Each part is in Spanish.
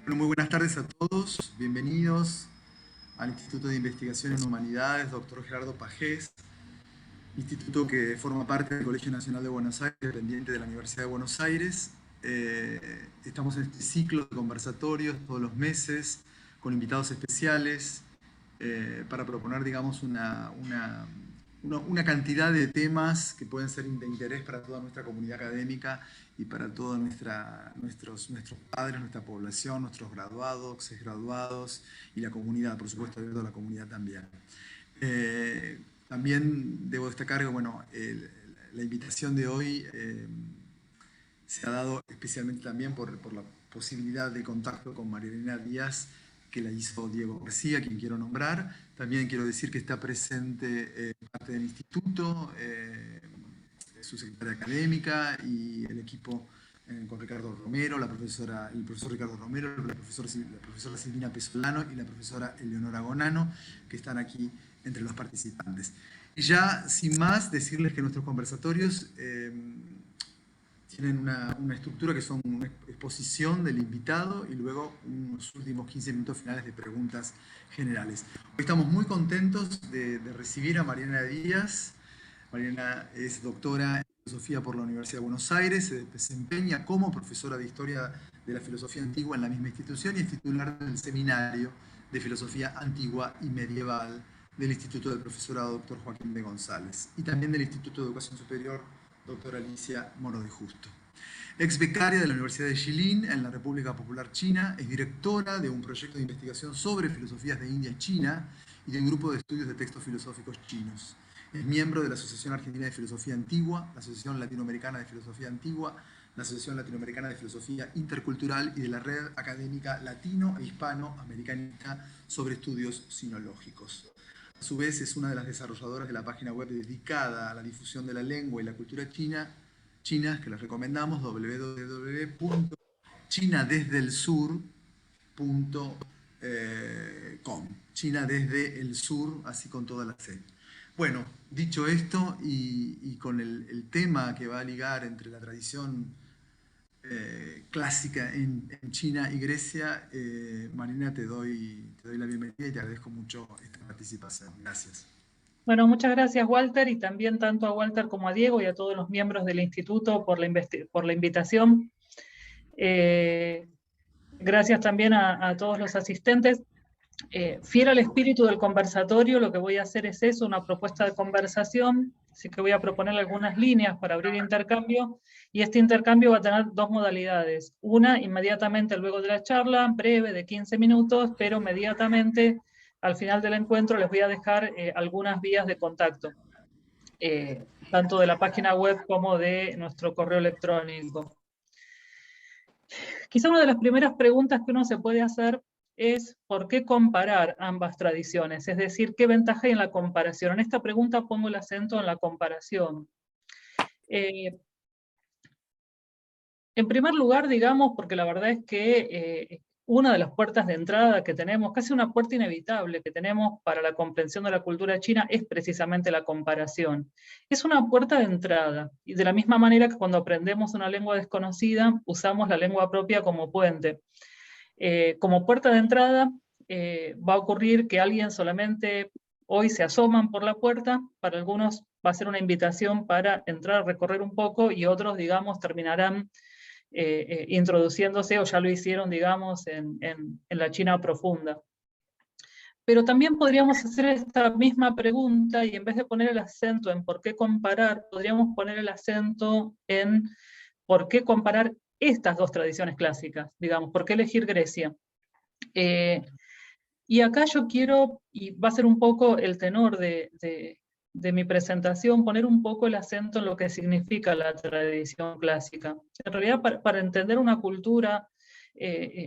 Bueno, muy buenas tardes a todos, bienvenidos al Instituto de Investigación en Humanidades, doctor Gerardo Pajés, instituto que forma parte del Colegio Nacional de Buenos Aires, dependiente de la Universidad de Buenos Aires. Estamos en este ciclo de conversatorios todos los meses con invitados especiales para proponer, digamos, una cantidad de temas que pueden ser de interés para toda nuestra comunidad académica y para todos nuestros padres, nuestra población, nuestros graduados, exgraduados y la comunidad, por supuesto, abierto a la comunidad también. También debo destacar que bueno, la invitación de hoy se ha dado especialmente también por la posibilidad de contacto con María Elena Díaz, que la hizo Diego García, quien quiero nombrar. También quiero decir que está presente parte del instituto, su secretaria académica y el equipo con Ricardo Romero, el profesor Ricardo Romero, la profesora Silvina Pesolano y la profesora Eleonora Gonano, que están aquí entre los participantes. Y ya, sin más, decirles que nuestros conversatorios tienen una estructura que son una exposición del invitado y luego unos últimos 15 minutos finales de preguntas generales. Hoy estamos muy contentos de recibir a Mariana Díaz. Mariana es doctora en filosofía por la Universidad de Buenos Aires, se desempeña como profesora de historia de la filosofía antigua en la misma institución y es titular del seminario de filosofía antigua y medieval del Instituto del Profesorado Dr. Joaquín de González y también del Instituto de Educación Superior doctora Alicia Moro de Justo. Ex becaria de la Universidad de Jilin en la República Popular China, es directora de un proyecto de investigación sobre filosofías de India y China y de un grupo de estudios de textos filosóficos chinos. Es miembro de la Asociación Argentina de Filosofía Antigua, la Asociación Latinoamericana de Filosofía Antigua, la Asociación Latinoamericana de Filosofía Intercultural y de la Red Académica Latino e Hispano-Americanista sobre Estudios Sinológicos. A su vez, es una de las desarrolladoras de la página web dedicada a la difusión de la lengua y la cultura chinas, que les recomendamos, www.chinadesdeelsur.com. China desde el sur, así con toda la C. Bueno, dicho esto, y con el tema que va a ligar entre la tradición clásica en China y Grecia, Marina, te doy la bienvenida y te agradezco mucho esta participación. Gracias. Bueno, muchas gracias, Walter, y también tanto a Walter como a Diego y a todos los miembros del instituto por la invitación. Gracias también a todos los asistentes. Fiel al espíritu del conversatorio, lo que voy a hacer es eso, una propuesta de conversación, así que voy a proponerle algunas líneas para abrir intercambio, y este intercambio va a tener dos modalidades. Una, inmediatamente luego de la charla, breve, de 15 minutos, pero inmediatamente al final del encuentro les voy a dejar algunas vías de contacto, tanto de la página web como de nuestro correo electrónico. Quizá una de las primeras preguntas que uno se puede hacer es ¿por qué comparar ambas tradiciones? Es decir, ¿qué ventaja hay en la comparación? En esta pregunta pongo el acento en la comparación. En primer lugar, digamos, porque la verdad es que una de las puertas de entrada que tenemos, casi una puerta inevitable que tenemos para la comprensión de la cultura china, es precisamente la comparación. Es una puerta de entrada, y de la misma manera que cuando aprendemos una lengua desconocida, usamos la lengua propia como puente. Como puerta de entrada, va a ocurrir que alguien solamente hoy se asoman por la puerta, para algunos va a ser una invitación para entrar a recorrer un poco, y otros, digamos, terminarán introduciéndose, o ya lo hicieron, digamos, en la China profunda. Pero también podríamos hacer esta misma pregunta y en vez de poner el acento en por qué comparar, podríamos poner el acento en por qué comparar estas dos tradiciones clásicas, digamos, por qué elegir Grecia. Y acá yo quiero, y va a ser un poco el tenor de mi presentación, poner un poco el acento en lo que significa la tradición clásica. En realidad, para entender una cultura,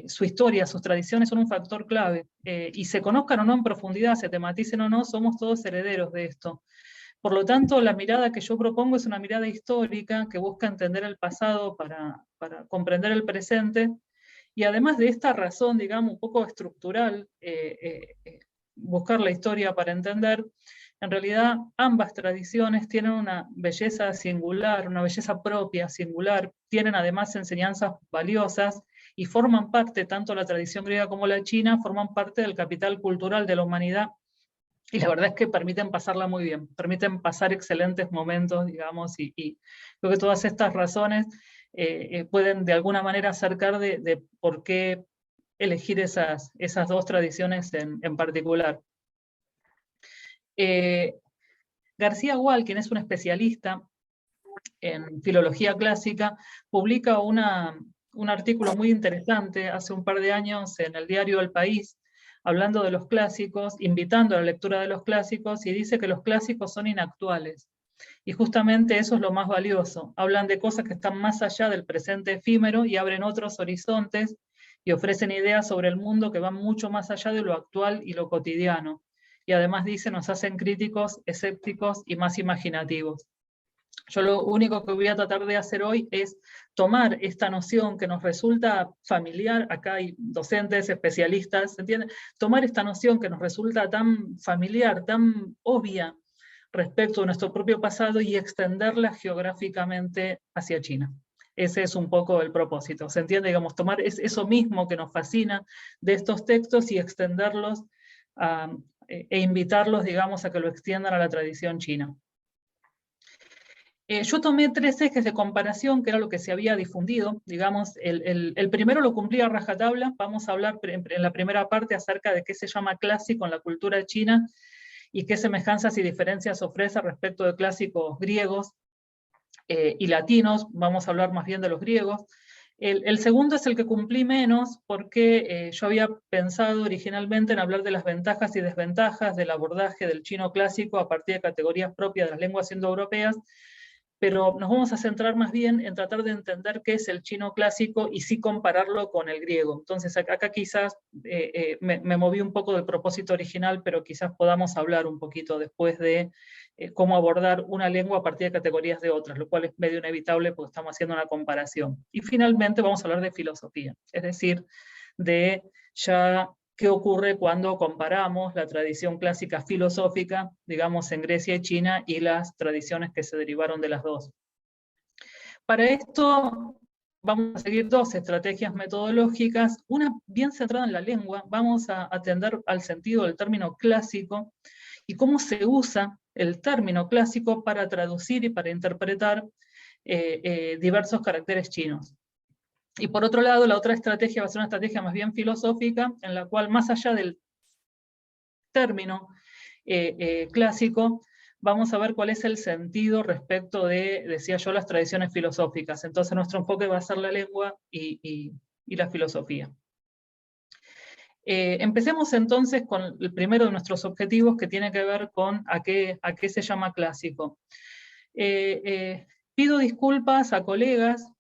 su historia, sus tradiciones son un factor clave, y se conozcan o no en profundidad, se tematicen o no, somos todos herederos de esto. Por lo tanto, la mirada que yo propongo es una mirada histórica que busca entender el pasado para comprender el presente, y además de esta razón, digamos, un poco estructural, buscar la historia para entender, en realidad ambas tradiciones tienen una belleza singular, una belleza propia, singular, tienen además enseñanzas valiosas y forman parte, tanto la tradición griega como la china, forman parte del capital cultural de la humanidad, y la verdad es que permiten pasarla muy bien, permiten pasar excelentes momentos, digamos, y creo que todas estas razones pueden de alguna manera acercar de por qué elegir esas dos tradiciones en particular. García Gual, quien es un especialista en filología clásica, publica un artículo muy interesante hace un par de años en el diario El País, hablando de los clásicos, invitando a la lectura de los clásicos, y dice que los clásicos son inactuales. Y justamente eso es lo más valioso. Hablan de cosas que están más allá del presente efímero y abren otros horizontes y ofrecen ideas sobre el mundo que van mucho más allá de lo actual y lo cotidiano. Y además dice, nos hacen críticos, escépticos y más imaginativos. Yo lo único que voy a tratar de hacer hoy es tomar esta noción que nos resulta familiar, acá hay docentes, especialistas, ¿se entiende? Tomar esta noción que nos resulta tan familiar, tan obvia respecto de nuestro propio pasado y extenderla geográficamente hacia China. Ese es un poco el propósito, ¿se entiende? Digamos, tomar eso mismo que nos fascina de estos textos y extenderlos e invitarlos, digamos, a que lo extiendan a la tradición china. Yo tomé 3 ejes de comparación, que era lo que se había difundido, digamos, el primero lo cumplí a rajatabla. Vamos a hablar en la primera parte acerca de qué se llama clásico en la cultura china y qué semejanzas y diferencias ofrece respecto de clásicos griegos y latinos. Vamos a hablar más bien de los griegos. El segundo es el que cumplí menos, porque yo había pensado originalmente en hablar de las ventajas y desventajas del abordaje del chino clásico a partir de categorías propias de las lenguas indoeuropeas, pero nos vamos a centrar más bien en tratar de entender qué es el chino clásico y sí compararlo con el griego. Entonces acá quizás me moví un poco del propósito original, pero quizás podamos hablar un poquito después de cómo abordar una lengua a partir de categorías de otras, lo cual es medio inevitable porque estamos haciendo una comparación. Y finalmente vamos a hablar de filosofía, es decir, de ya qué ocurre cuando comparamos la tradición clásica filosófica, digamos, en Grecia y China, y las tradiciones que se derivaron de las dos. Para esto vamos a seguir 2 estrategias metodológicas, una bien centrada en la lengua. Vamos a atender al sentido del término clásico y cómo se usa el término clásico para traducir y para interpretar diversos caracteres chinos. Y por otro lado, la otra estrategia va a ser una estrategia más bien filosófica, en la cual, más allá del término clásico, vamos a ver cuál es el sentido respecto de, decía yo, las tradiciones filosóficas. Entonces nuestro enfoque va a ser la lengua y la filosofía. Empecemos entonces con el primero de nuestros objetivos, que tiene que ver con a qué se llama clásico. Pido disculpas a colegas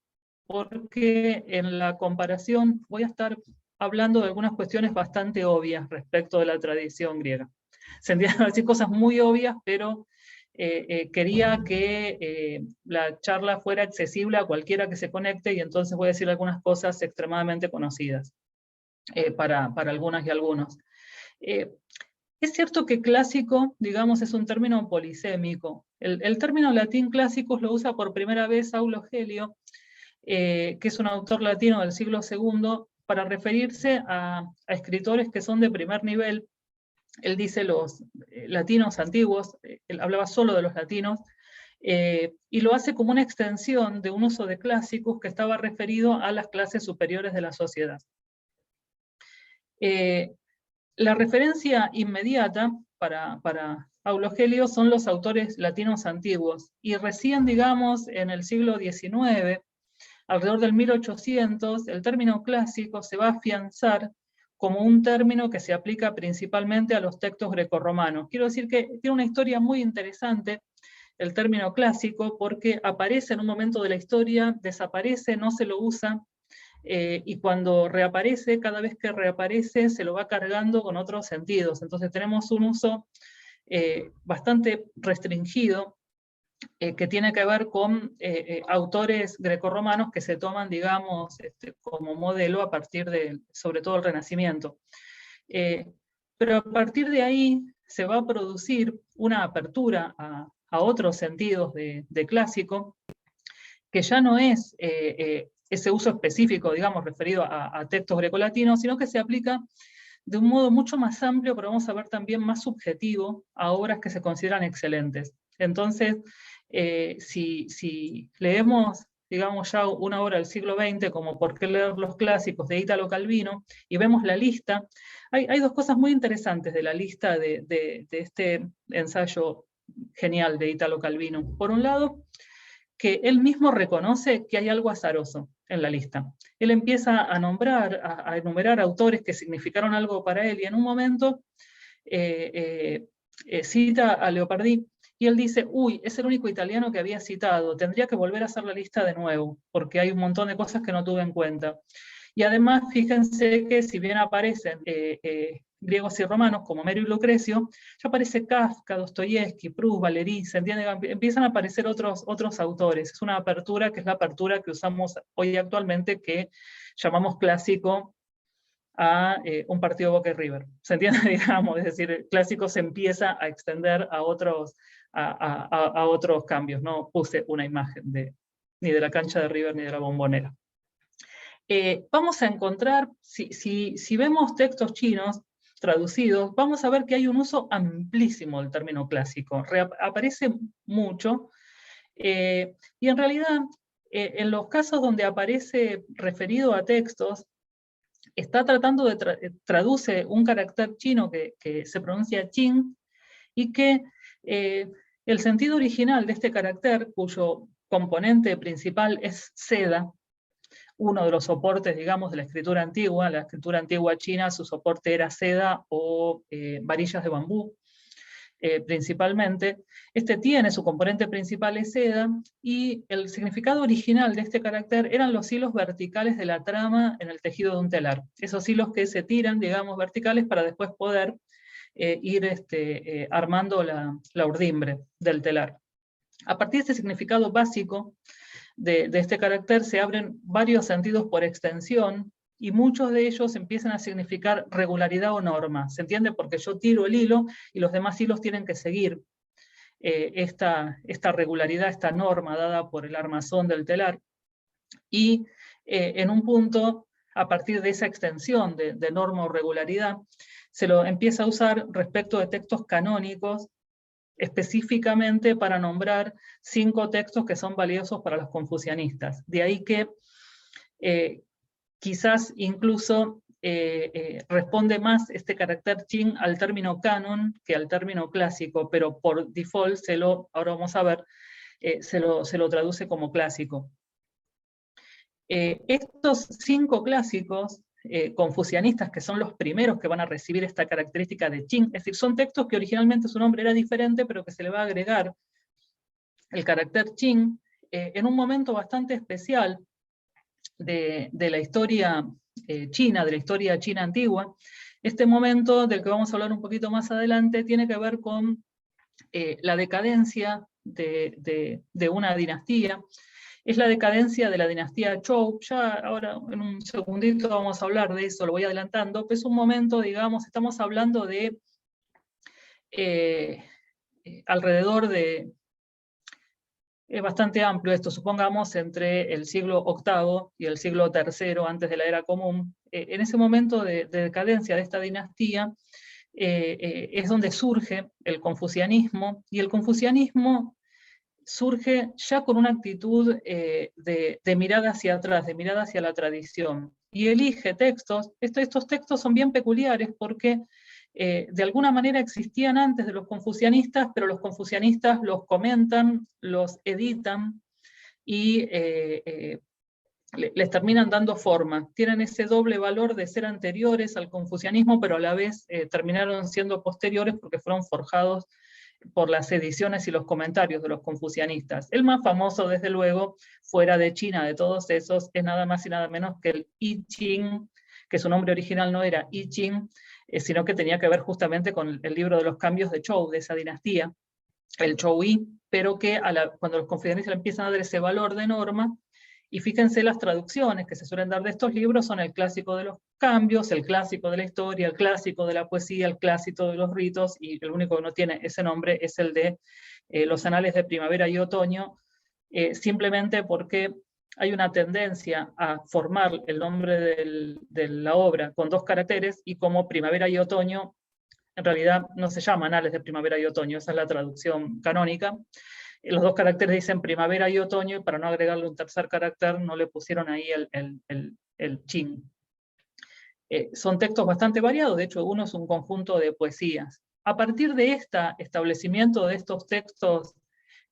porque en la comparación voy a estar hablando de algunas cuestiones bastante obvias respecto de la tradición griega. Se entienden decir cosas muy obvias, pero quería que la charla fuera accesible a cualquiera que se conecte, y entonces voy a decir algunas cosas extremadamente conocidas para algunas y algunos. Es cierto que clásico, digamos, es un término polisémico. El término latín clásicos lo usa por primera vez Aulo Gelio, que es un autor latino del siglo II, para referirse a escritores que son de primer nivel. Él dice los latinos antiguos, él hablaba solo de los latinos, y lo hace como una extensión de un uso de clásicos que estaba referido a las clases superiores de la sociedad. La referencia inmediata para Aulo Gelio son los autores latinos antiguos, y recién, digamos, en el siglo XIX, alrededor del 1800, el término clásico se va a afianzar como un término que se aplica principalmente a los textos grecorromanos. Quiero decir que tiene una historia muy interesante el término clásico, porque aparece en un momento de la historia, desaparece, no se lo usa, y cuando reaparece, cada vez que reaparece, se lo va cargando con otros sentidos. Entonces tenemos un uso bastante restringido, que tiene que ver con autores grecorromanos que se toman, digamos, como modelo a partir de, sobre todo, el Renacimiento. Pero a partir de ahí, se va a producir una apertura a otros sentidos de clásico, que ya no es ese uso específico, digamos, referido a textos grecolatinos, sino que se aplica de un modo mucho más amplio, pero vamos a ver también más subjetivo, a obras que se consideran excelentes. Entonces, si leemos, digamos, ya una obra del siglo XX, como ¿Por qué leer los clásicos?, de Italo Calvino, y vemos la lista, hay dos cosas muy interesantes de la lista de este ensayo genial de Italo Calvino. Por un lado, que él mismo reconoce que hay algo azaroso en la lista. Él empieza a nombrar, a enumerar autores que significaron algo para él, y en un momento cita a Leopardi, y él dice, uy, es el único italiano que había citado, tendría que volver a hacer la lista de nuevo, porque hay un montón de cosas que no tuve en cuenta. Y además, fíjense que si bien aparecen griegos y romanos como Homero y Lucrecio, ya aparece Kafka, Dostoyevsky, Proust, Valéry, ¿se entiende? Empiezan a aparecer otros autores. Es una apertura que es la apertura que usamos hoy actualmente, que llamamos clásico a un partido Boca y River. ¿Se entiende? Digamos, es decir, el clásico se empieza a extender a otros cambios. No puse una imagen ni de la cancha de River ni de la Bombonera. Vamos a encontrar, si vemos textos chinos traducidos, vamos a ver que hay un uso amplísimo del término clásico. Aparece mucho, y en realidad, en los casos donde aparece referido a textos, está tratando de traduce un carácter chino que se pronuncia Qing, y que el sentido original de este carácter, cuyo componente principal es seda, uno de los soportes, digamos, de la escritura antigua china, su soporte era seda o varillas de bambú, principalmente. Este tiene su componente principal es seda, y el significado original de este carácter eran los hilos verticales de la trama en el tejido de un telar. Esos hilos que se tiran, digamos, verticales para después poder ir armando la urdimbre del telar. A partir de este significado básico de este carácter se abren varios sentidos por extensión, y muchos de ellos empiezan a significar regularidad o norma. ¿Se entiende? Porque yo tiro el hilo y los demás hilos tienen que seguir esta regularidad, esta norma dada por el armazón del telar. Y en un punto, a partir de esa extensión de norma o regularidad, se lo empieza a usar respecto de textos canónicos, específicamente para nombrar 5 textos que son valiosos para los confucianistas. De ahí que quizás incluso responde más este carácter Qing al término canon que al término clásico, pero por default, ahora vamos a ver, se lo traduce como clásico. Estos 5 clásicos confucianistas, que son los primeros que van a recibir esta característica de Qing, es decir, son textos que originalmente su nombre era diferente, pero que se le va a agregar el carácter Qing en un momento bastante especial de la historia china, de la historia china antigua. Este momento, del que vamos a hablar un poquito más adelante, tiene que ver con la decadencia de una dinastía. Es la decadencia de la dinastía Zhou. Ya ahora en un segundito vamos a hablar de eso, lo voy adelantando, pero es un momento, digamos, estamos hablando de alrededor de, es bastante amplio esto, supongamos entre el siglo VIII y el siglo III antes de la era común. En ese momento de decadencia de esta dinastía es donde surge el confucianismo, y el confucianismo surge ya con una actitud de mirada hacia atrás, de mirada hacia la tradición, y elige textos. Estos textos son bien peculiares porque de alguna manera existían antes de los confucianistas, pero los confucianistas los comentan, los editan, y les terminan dando forma. Tienen ese doble valor de ser anteriores al confucianismo, pero a la vez terminaron siendo posteriores porque fueron forjados por las ediciones y los comentarios de los confucianistas. El más famoso, desde luego, fuera de China, de todos esos, es nada más y nada menos que el I Ching, que su nombre original no era I Ching, sino que tenía que ver justamente con el libro de los cambios de Zhou, de esa dinastía, el Zhou-I, pero que cuando los confucianistas le empiezan a dar ese valor de norma, Y fíjense las traducciones que se suelen dar de estos libros, son el clásico de los cambios, el clásico de la historia, el clásico de la poesía, el clásico de los ritos, y el único que no tiene ese nombre es el de los anales de primavera y otoño, simplemente porque hay una tendencia a formar el nombre de la obra con 2 caracteres, y como primavera y otoño, en realidad no se llama anales de primavera y otoño, esa es la traducción canónica. Los 2 caracteres dicen primavera y otoño, y para no agregarle un tercer carácter no le pusieron ahí el chin. Son textos bastante variados, de hecho uno es un conjunto de poesías. A partir de este establecimiento de estos textos,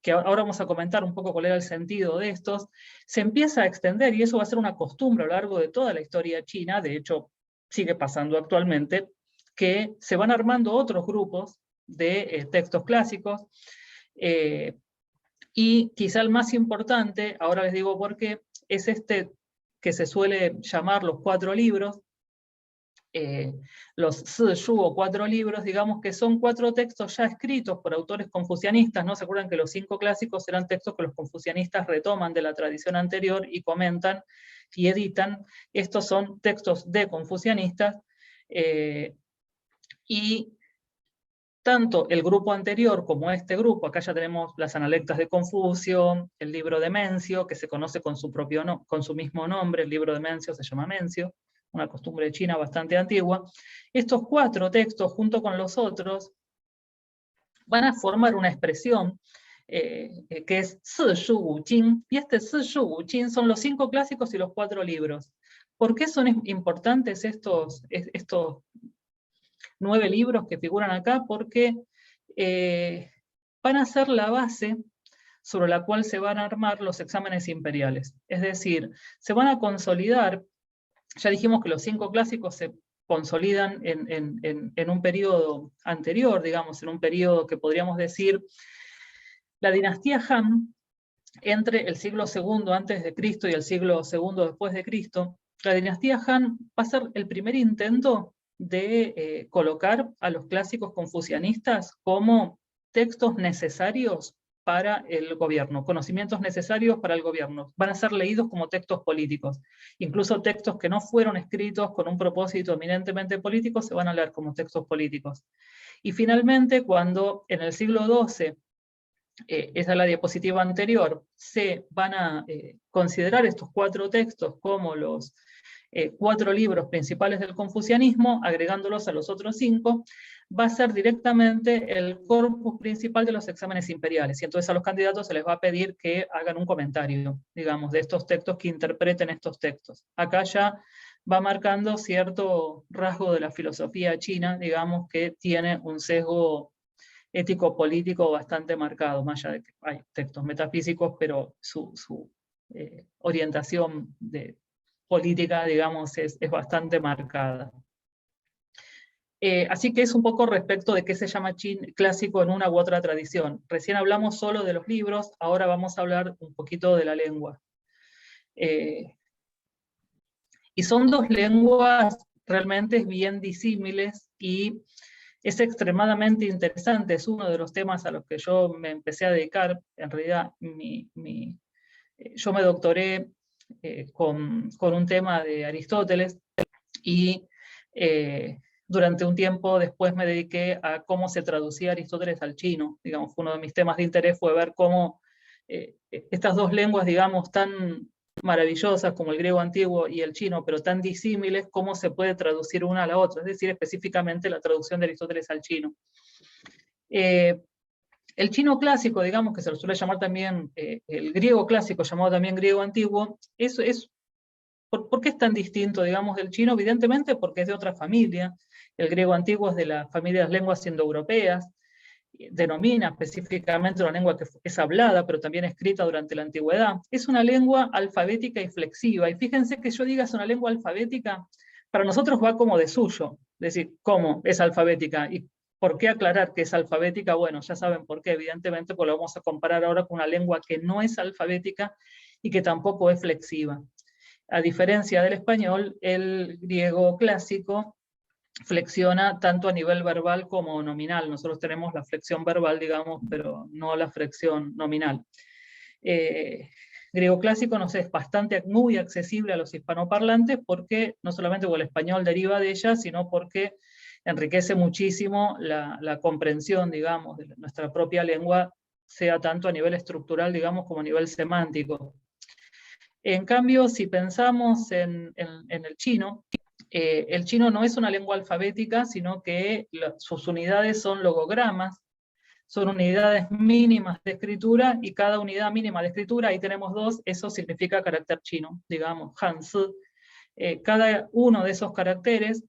que ahora vamos a comentar un poco cuál era el sentido de estos, se empieza a extender, y eso va a ser una costumbre a lo largo de toda la historia china, de hecho sigue pasando actualmente, que se van armando otros grupos de textos clásicos, y quizá el más importante, ahora les digo por qué, es este que se suele llamar los 4 libros, los Sishu o 4 libros, digamos que son 4 textos ya escritos por autores confucianistas, ¿no? ¿Se acuerdan que los 5 clásicos eran textos que los confucianistas retoman de la tradición anterior y comentan y editan? Estos son textos de confucianistas, y tanto el grupo anterior como este grupo, acá ya tenemos las Analectas de Confucio, el libro de Mencio, que se conoce con su mismo nombre, el libro de Mencio se llama Mencio, una costumbre china bastante antigua. Estos 4 textos, junto con los otros, van a formar una expresión que es Sishu Wu Jing, y este Sishu Wu Jing son los 5 clásicos y los 4 libros. ¿Por qué son importantes estos 9 libros que figuran acá? Porque van a ser la base sobre la cual se van a armar los exámenes imperiales. Es decir, se van a consolidar, ya dijimos que los 5 clásicos se consolidan en un periodo anterior, digamos, en un periodo que podríamos decir la dinastía Han, entre el siglo II antes de Cristo y el siglo II después de Cristo. La dinastía Han va a ser el primer intento de colocar a los clásicos confucianistas como textos necesarios para el gobierno, conocimientos necesarios para el gobierno. Van a ser leídos como textos políticos. Incluso textos que no fueron escritos con un propósito eminentemente político se van a leer como textos políticos. Y finalmente, cuando en el siglo XII, esa es la diapositiva anterior, se van a considerar estos 4 textos como los 4 libros principales del confucianismo, agregándolos a los otros 5, va a ser directamente el corpus principal de los exámenes imperiales. Y entonces a los candidatos se les va a pedir que hagan un comentario, digamos, de estos textos, que interpreten estos textos. Acá ya va marcando cierto rasgo de la filosofía china, digamos, que tiene un sesgo ético-político bastante marcado, más allá de que hay textos metafísicos, pero su orientación política, digamos, es bastante marcada. Así que es un poco respecto de qué se llama clásico en una u otra tradición. Recién hablamos solo de los libros, ahora vamos a hablar un poquito de la lengua. Y son 2 lenguas realmente bien disímiles, y es extremadamente interesante, es uno de los temas a los que yo me empecé a dedicar. En realidad, yo me doctoré con un tema de Aristóteles, y durante un tiempo después me dediqué a cómo se traducía Aristóteles al chino. Digamos, uno de mis temas de interés fue ver cómo estas 2 lenguas, digamos, tan maravillosas como el griego antiguo y el chino, pero tan disímiles, cómo se puede traducir una a la otra, es decir, específicamente la traducción de Aristóteles al chino. El chino clásico, digamos, que se lo suele llamar también el griego clásico, llamado también griego antiguo, ¿por qué es tan distinto, digamos, del chino? Evidentemente porque es de otra familia. El griego antiguo es de la familia de las lenguas indoeuropeas, denomina específicamente una lengua que es hablada, pero también escrita durante la antigüedad. Es una lengua alfabética y flexiva, y fíjense que yo diga es una lengua alfabética, para nosotros va como de suyo, es decir, ¿cómo es alfabética? ¿Y por qué aclarar que es alfabética? Bueno, ya saben por qué, evidentemente, porque lo vamos a comparar ahora con una lengua que no es alfabética y que tampoco es flexiva. A diferencia del español, el griego clásico flexiona tanto a nivel verbal como nominal. Nosotros tenemos la flexión verbal, digamos, pero no la flexión nominal. Griego clásico nos es muy accesible a los hispanoparlantes, porque no solamente porque el español deriva de ella, sino porque enriquece muchísimo la comprensión, digamos, de nuestra propia lengua, sea tanto a nivel estructural, digamos, como a nivel semántico. En cambio, si pensamos en el chino no es una lengua alfabética, sino que sus unidades son logogramas, son unidades mínimas de escritura, y cada unidad mínima de escritura, ahí tenemos dos, eso significa carácter chino, digamos, hanzi. Cada uno de esos caracteres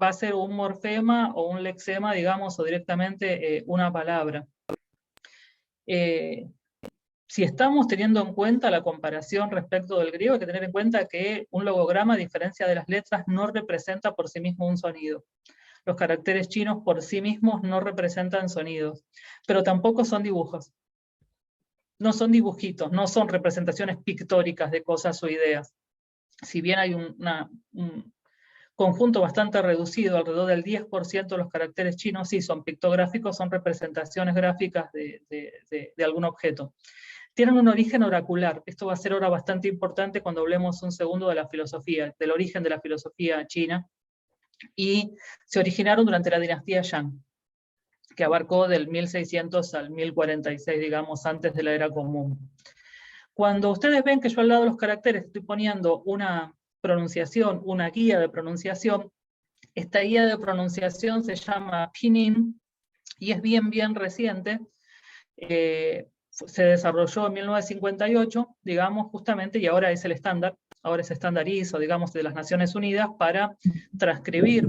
va a ser un morfema o un lexema, digamos, o directamente una palabra. Si estamos teniendo en cuenta la comparación respecto del griego, hay que tener en cuenta que un logograma, a diferencia de las letras, no representa por sí mismo un sonido. Los caracteres chinos por sí mismos no representan sonidos, pero tampoco son dibujos. No son dibujitos, no son representaciones pictóricas de cosas o ideas. Si bien hay un conjunto bastante reducido, alrededor del 10% de los caracteres chinos sí son pictográficos, son representaciones gráficas de algún objeto. Tienen un origen oracular. Esto va a ser ahora bastante importante cuando hablemos un segundo de la filosofía, del origen de la filosofía china, y se originaron durante la dinastía Shang, que abarcó del 1600 al 1046, digamos, antes de la era común. Cuando ustedes ven que yo al lado de los caracteres estoy poniendo una pronunciación, una guía de pronunciación, esta guía de pronunciación se llama Pinyin, y es bien reciente. Se desarrolló en 1958, digamos, justamente, y ahora es el estándar, ahora se estandarizó, digamos, de las Naciones Unidas para transcribir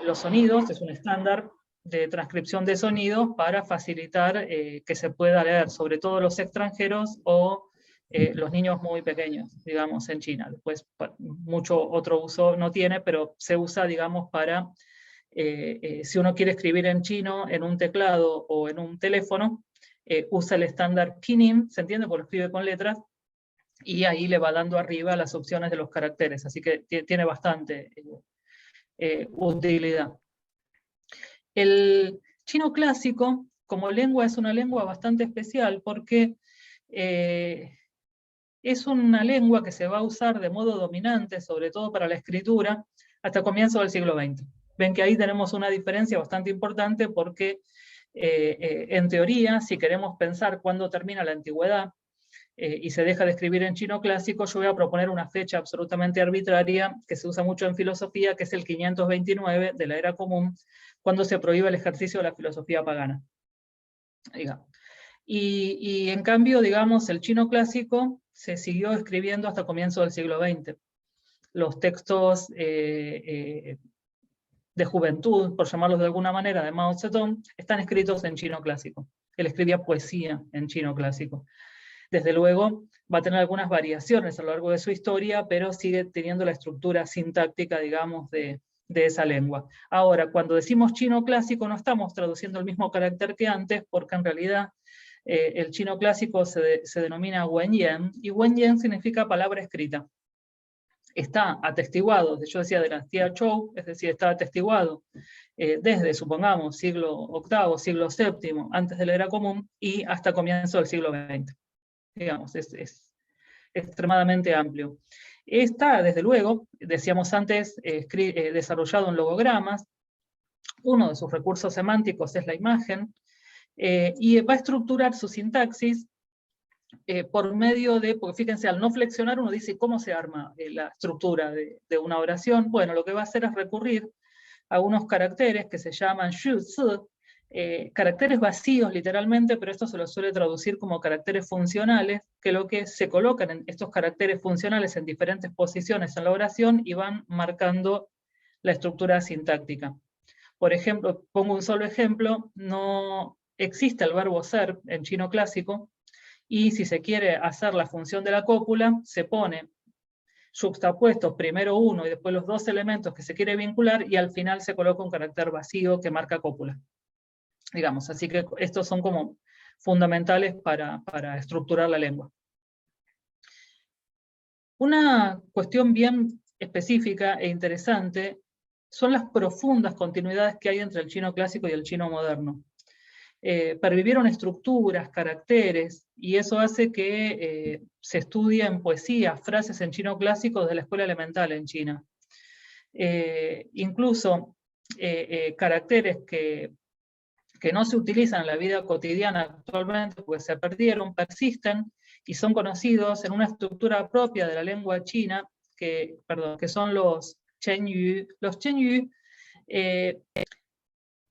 los sonidos, es un estándar de transcripción de sonidos para facilitar que se pueda leer, sobre todo los extranjeros o los niños muy pequeños, digamos, en China. Después, mucho otro uso no tiene, pero se usa, digamos, para, si uno quiere escribir en chino en un teclado o en un teléfono, usa el estándar Pinyin, ¿se entiende? Porque lo escribe con letras, y ahí le va dando arriba las opciones de los caracteres, así que tiene bastante utilidad. El chino clásico, como lengua, es una lengua bastante especial, porque es una lengua que se va a usar de modo dominante, sobre todo para la escritura, hasta comienzo del siglo XX. Ven que ahí tenemos una diferencia bastante importante, porque en teoría, si queremos pensar cuándo termina la antigüedad y se deja de escribir en chino clásico, yo voy a proponer una fecha absolutamente arbitraria que se usa mucho en filosofía, que es el 529 de la era común, cuando se prohíbe el ejercicio de la filosofía pagana. Digamos. Y en cambio, digamos, el chino clásico se siguió escribiendo hasta comienzo del siglo XX. Los textos de juventud, por llamarlos de alguna manera, de Mao Zedong, están escritos en chino clásico. Él escribía poesía en chino clásico. Desde luego, va a tener algunas variaciones a lo largo de su historia, pero sigue teniendo la estructura sintáctica, digamos, de esa lengua. Ahora, cuando decimos chino clásico, no estamos traduciendo el mismo carácter que antes, porque en realidad el chino clásico se denomina Wenyan, y Wenyan significa palabra escrita. Está atestiguado, yo decía dinastía Zhou, es decir, está atestiguado desde, supongamos, siglo VIII, siglo VII, antes de la era común, y hasta comienzo del siglo XX. Digamos, es extremadamente amplio. Está, desde luego, decíamos antes, desarrollado en logogramas. Uno de sus recursos semánticos es la imagen, y va a estructurar su sintaxis por medio de, porque fíjense, al no flexionar uno dice cómo se arma la estructura de una oración. Bueno, lo que va a hacer es recurrir a unos caracteres que se llaman shu zi, caracteres vacíos literalmente, pero esto se lo suele traducir como caracteres funcionales, que lo que se colocan en estos caracteres funcionales en diferentes posiciones en la oración y van marcando la estructura sintáctica. Por ejemplo, pongo un solo ejemplo, no existe el verbo ser en chino clásico, y si se quiere hacer la función de la cópula, se pone juxtapuestos primero uno y después los dos elementos que se quiere vincular, y al final se coloca un carácter vacío que marca cópula. Digamos, así que estos son como fundamentales para estructurar la lengua. Una cuestión bien específica e interesante son las profundas continuidades que hay entre el chino clásico y el chino moderno. pervivieron estructuras, caracteres, y eso hace que se estudie en poesía frases en chino clásico desde la escuela elemental en China. Incluso caracteres que no se utilizan en la vida cotidiana actualmente porque se perdieron, persisten y son conocidos en una estructura propia de la lengua china, que son los chenyu. Los chenyu,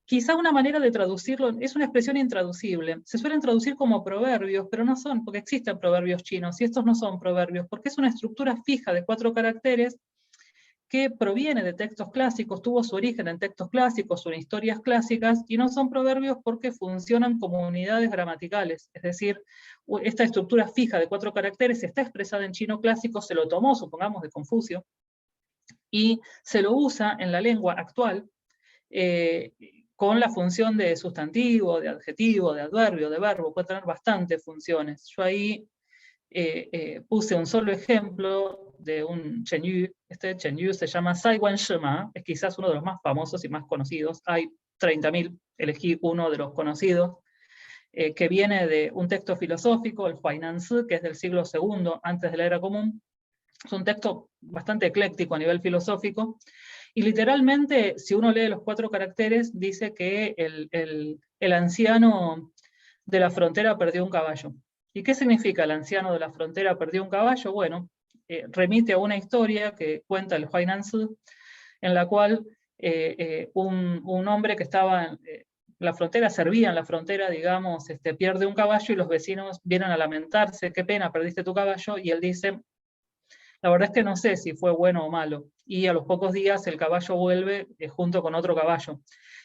quizá una manera de traducirlo, es una expresión intraducible. Se suelen traducir como proverbios, pero no son, porque existen proverbios chinos, y estos no son proverbios, porque es una estructura fija de 4 caracteres que proviene de textos clásicos, tuvo su origen en textos clásicos o en historias clásicas, y no son proverbios porque funcionan como unidades gramaticales. Es decir, esta estructura fija de 4 caracteres está expresada en chino clásico, se lo tomó, supongamos, de Confucio, y se lo usa en la lengua actual, con la función de sustantivo, de adjetivo, de adverbio, de verbo, puede tener bastantes funciones. Yo ahí puse un solo ejemplo de un chenyu. Este chenyu se llama Sai Wan Shima, es quizás uno de los más famosos y más conocidos. Hay 30.000, elegí uno de los conocidos, que viene de un texto filosófico, el Huainan Zi, que es del siglo II antes de la Era Común. Es un texto bastante ecléctico a nivel filosófico, y literalmente, si uno lee los 4 caracteres, dice que el anciano de la frontera perdió un caballo. ¿Y qué significa el anciano de la frontera perdió un caballo? Bueno, remite a una historia que cuenta el Huainan Zi, en la cual un hombre que estaba en la frontera, servía en la frontera, digamos, pierde un caballo y los vecinos vienen a lamentarse, qué pena, perdiste tu caballo, y él dice, la verdad es que no sé si fue bueno o malo. Y a los pocos días el caballo vuelve junto con otro caballo.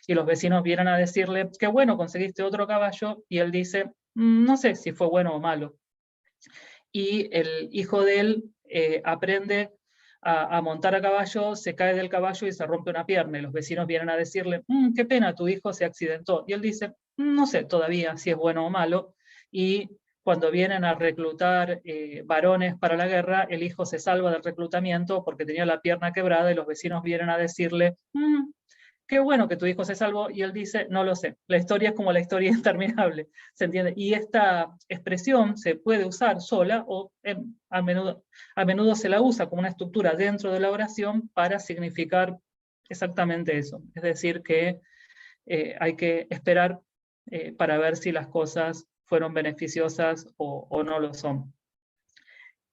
Y los vecinos vienen a decirle, qué bueno, conseguiste otro caballo. Y él dice, no sé si fue bueno o malo. Y el hijo de él aprende a montar a caballo, se cae del caballo y se rompe una pierna. Y los vecinos vienen a decirle, qué pena, tu hijo se accidentó. Y él dice, no sé todavía si es bueno o malo. Y cuando vienen a reclutar varones para la guerra, el hijo se salva del reclutamiento porque tenía la pierna quebrada, y los vecinos vienen a decirle, qué bueno que tu hijo se salvó, y él dice, no lo sé. La historia es como la historia interminable, ¿se entiende? Y esta expresión se puede usar sola, o a menudo se la usa como una estructura dentro de la oración para significar exactamente eso. Es decir, que hay que esperar para ver si las cosas fueron beneficiosas o no lo son.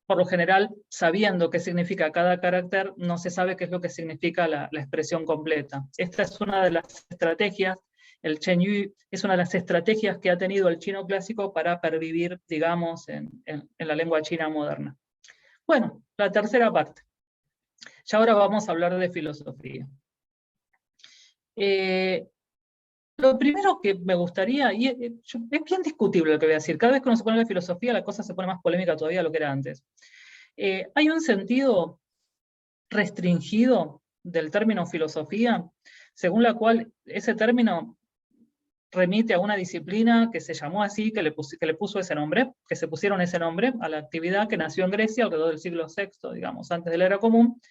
Por lo general, sabiendo qué significa cada carácter, no se sabe qué es lo que significa la expresión completa. Esta es una de las estrategias, el Chenyu es una de las estrategias que ha tenido el chino clásico para pervivir, digamos, en la lengua china moderna. Bueno, la tercera parte. Ya ahora vamos a hablar de filosofía. Lo primero que me gustaría, y es bien discutible lo que voy a decir, cada vez que uno se pone la filosofía la cosa se pone más polémica todavía de lo que era antes. Hay un sentido restringido del término filosofía, según la cual ese término remite a una disciplina que se llamó así, que le puso ese nombre, que se pusieron ese nombre a la actividad que nació en Grecia alrededor del siglo VI, digamos, antes de la Era Común,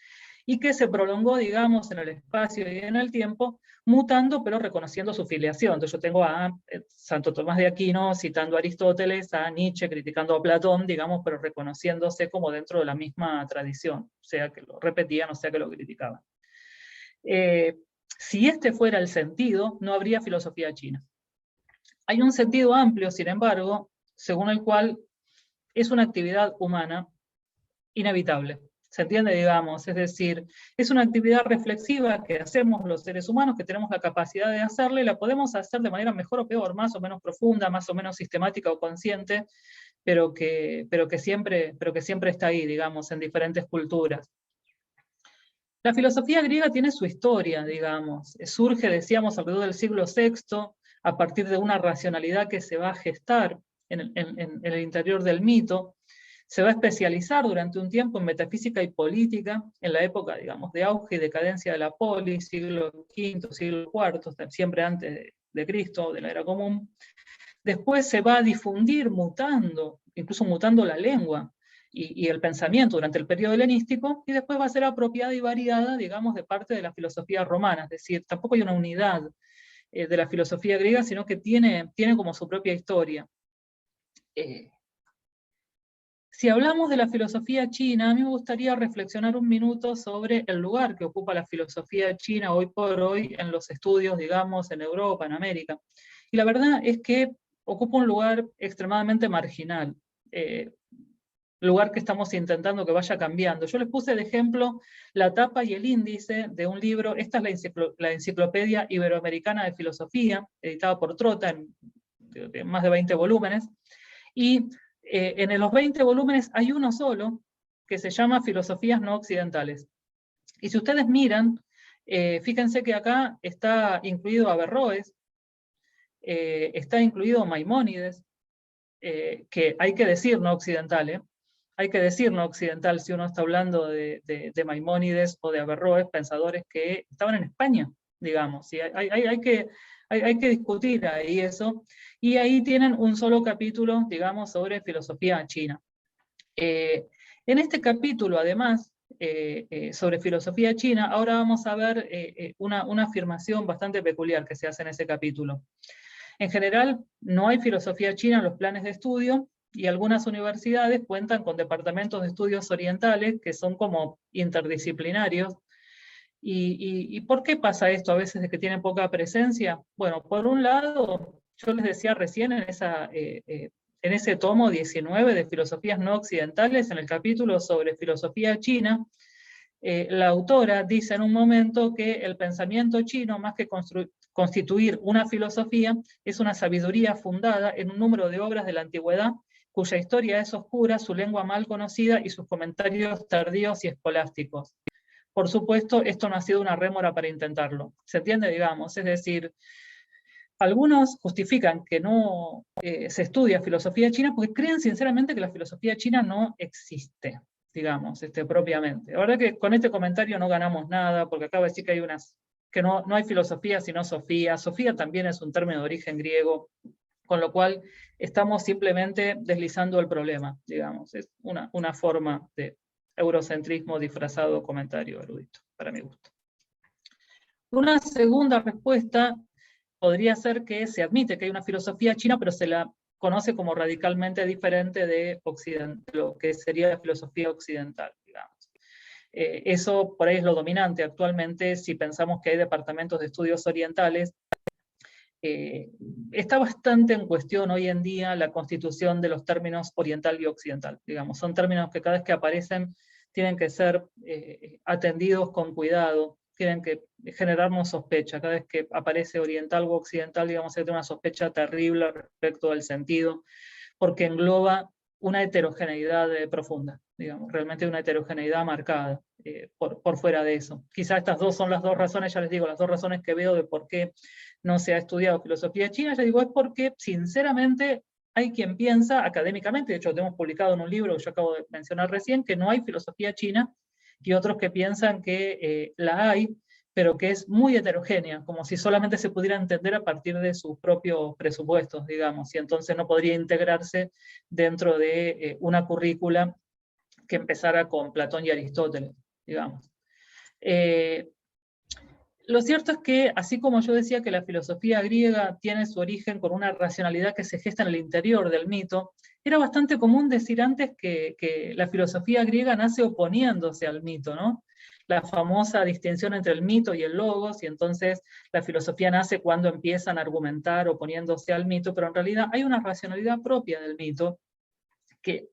y que se prolongó, digamos, en el espacio y en el tiempo, mutando pero reconociendo su filiación. Entonces yo tengo a Santo Tomás de Aquino citando a Aristóteles, a Nietzsche criticando a Platón, digamos, pero reconociéndose como dentro de la misma tradición, sea que lo repetían o sea que lo criticaban. Si este fuera el sentido, no habría filosofía china. Hay un sentido amplio, sin embargo, según el cual es una actividad humana inevitable. ¿Se entiende? Digamos, es decir, es una actividad reflexiva que hacemos los seres humanos, que tenemos la capacidad de hacerla, y la podemos hacer de manera mejor o peor, más o menos profunda, más o menos sistemática o consciente, pero que siempre está ahí, digamos, en diferentes culturas. La filosofía griega tiene su historia, digamos. Surge, decíamos, alrededor del siglo VI, a partir de una racionalidad que se va a gestar en el interior del mito. Se va a especializar durante un tiempo en metafísica y política, en la época, digamos, de auge y decadencia de la polis, siglo V, siglo IV, siempre antes de Cristo, de la Era Común. Después se va a difundir mutando, incluso mutando la lengua y el pensamiento durante el periodo helenístico, y después va a ser apropiada y variada, digamos, de parte de la filosofía romana, es decir, tampoco hay una unidad de la filosofía griega, sino que tiene como su propia historia. Si hablamos de la filosofía china, a mí me gustaría reflexionar un minuto sobre el lugar que ocupa la filosofía china hoy por hoy en los estudios, digamos, en Europa, en América. Y la verdad es que ocupa un lugar extremadamente marginal, lugar que estamos intentando que vaya cambiando. Yo les puse de ejemplo la tapa y el índice de un libro, esta es la Enciclopedia Iberoamericana de Filosofía, editada por Trota, en más de 20 volúmenes, y en los 20 volúmenes hay uno solo que se llama Filosofías no occidentales. Y si ustedes miran, fíjense que acá está incluido Averroes, está incluido Maimónides, que hay que decir no occidental, hay que decir no occidental si uno está hablando de Maimónides o de Averroes, pensadores que estaban en España, digamos. Y hay que discutir ahí eso. Y ahí tienen un solo capítulo, digamos, sobre filosofía china. En este capítulo, además, sobre filosofía china, ahora vamos a ver una afirmación bastante peculiar que se hace en ese capítulo. En general, no hay filosofía china en los planes de estudio, y algunas universidades cuentan con departamentos de estudios orientales que son como interdisciplinarios. ¿Y por qué pasa esto a veces de que tienen poca presencia? Bueno, por un lado, yo les decía recién en ese tomo 19 de Filosofías no occidentales, en el capítulo sobre filosofía china, la autora dice en un momento que el pensamiento chino, más que constituir una filosofía, es una sabiduría fundada en un número de obras de la antigüedad, cuya historia es oscura, su lengua mal conocida y sus comentarios tardíos y escolásticos. Por supuesto, esto no ha sido una rémora para intentarlo. ¿Se entiende, digamos? Es decir, algunos justifican que no se estudia filosofía china porque creen sinceramente que la filosofía china no existe, digamos, propiamente. La verdad que con este comentario no ganamos nada, porque acaba de decir que no hay filosofía sino sofía. Sofía también es un término de origen griego, con lo cual estamos simplemente deslizando el problema, digamos. Es una forma de eurocentrismo disfrazado comentario erudito, para mi gusto. Una segunda respuesta podría ser que se admite que hay una filosofía china, pero se la conoce como radicalmente diferente de lo que sería la filosofía occidental, digamos. Eso por ahí es lo dominante actualmente si pensamos que hay departamentos de estudios orientales. Está bastante en cuestión hoy en día la constitución de los términos oriental y occidental, digamos. Son términos que cada vez que aparecen tienen que ser atendidos con cuidado, tienen que generarnos sospecha. Cada vez que aparece oriental o occidental, digamos, hay una sospecha terrible respecto del sentido, porque engloba una heterogeneidad profunda, digamos, realmente una heterogeneidad marcada por fuera de eso. Quizás estas dos son las dos razones, ya les digo, las dos razones que veo de por qué no se ha estudiado filosofía china, ya digo, es porque sinceramente hay quien piensa académicamente, de hecho lo hemos publicado en un libro que yo acabo de mencionar recién, que no hay filosofía china, y otros que piensan que la hay, pero que es muy heterogénea, como si solamente se pudiera entender a partir de sus propios presupuestos, digamos, y entonces no podría integrarse dentro de una currícula que empezara con Platón y Aristóteles, digamos. Lo cierto es que, así como yo decía que la filosofía griega tiene su origen con una racionalidad que se gesta en el interior del mito, era bastante común decir antes que la filosofía griega nace oponiéndose al mito, ¿no? La famosa distinción entre el mito y el logos, y entonces la filosofía nace cuando empiezan a argumentar oponiéndose al mito, pero en realidad hay una racionalidad propia del mito que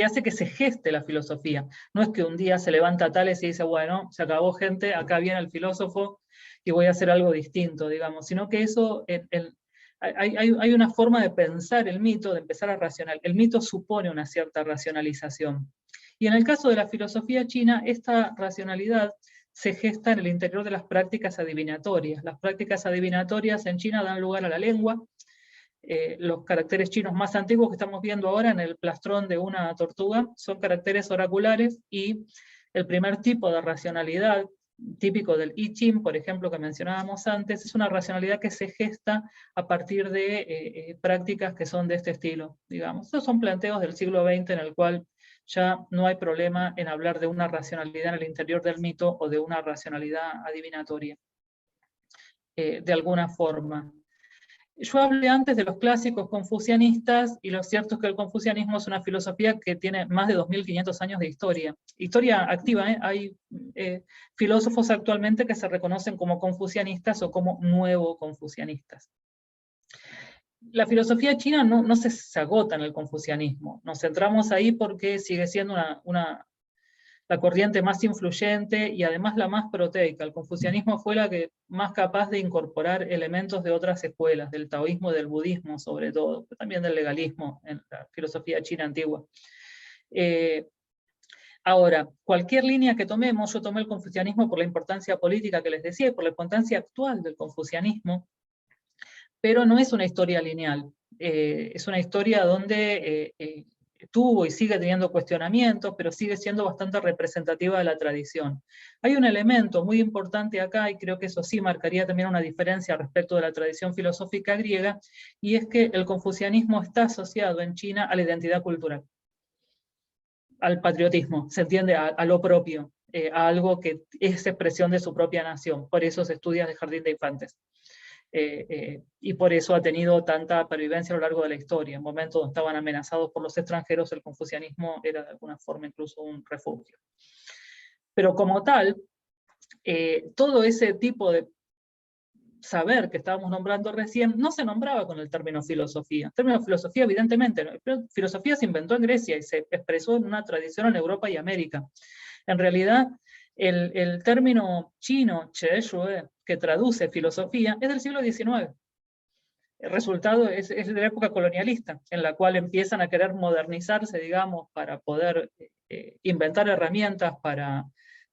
hace que se geste la filosofía. No es que un día se levanta Tales y dice, bueno, se acabó gente, acá viene el filósofo y voy a hacer algo distinto, digamos, sino que eso, hay una forma de pensar el mito, de empezar a racionalizar. El mito supone una cierta racionalización. Y en el caso de la filosofía china, esta racionalidad se gesta en el interior de las prácticas adivinatorias. Las prácticas adivinatorias en China dan lugar a la lengua. Los caracteres chinos más antiguos que estamos viendo ahora en el plastrón de una tortuga son caracteres oraculares, y el primer tipo de racionalidad típico del I Ching, por ejemplo, que mencionábamos antes, es una racionalidad que se gesta a partir de prácticas que son de este estilo, digamos. Estos son planteos del siglo XX en el cual ya no hay problema en hablar de una racionalidad en el interior del mito o de una racionalidad adivinatoria. de alguna forma. Yo hablé antes de los clásicos confucianistas, y lo cierto es que el confucianismo es una filosofía que tiene más de 2500 años de historia activa. Hay filósofos actualmente que se reconocen como confucianistas o como nuevo confucianistas. La filosofía china no se agota en el confucianismo. Nos centramos ahí porque sigue siendo la corriente más influyente y además la más proteica. El confucianismo fue la que más capaz de incorporar elementos de otras escuelas, del taoísmo y del budismo sobre todo, pero también del legalismo en la filosofía china antigua. Ahora, cualquier línea que tomemos, yo tomé el confucianismo por la importancia política que les decía y por la importancia actual del confucianismo, pero no es una historia lineal. Es una historia donde tuvo y sigue teniendo cuestionamientos, pero sigue siendo bastante representativa de la tradición. Hay un elemento muy importante acá, y creo que eso sí marcaría también una diferencia respecto de la tradición filosófica griega, y es que el confucianismo está asociado en China a la identidad cultural, al patriotismo, se entiende, a lo propio, a algo que es expresión de su propia nación. Por eso se estudia de jardín de infantes. Y por eso ha tenido tanta pervivencia a lo largo de la historia. En momentos donde estaban amenazados por los extranjeros, el confucianismo era de alguna forma incluso un refugio. Pero como tal, todo ese tipo de saber que estábamos nombrando recién no se nombraba con el término filosofía. El término filosofía, evidentemente, ¿no? Filosofía se inventó en Grecia y se expresó en una tradición en Europa y América. En realidad, el término chino, che shue, que traduce filosofía, es del siglo XIX. El resultado es de la época colonialista, en la cual empiezan a querer modernizarse, digamos, para poder inventar herramientas para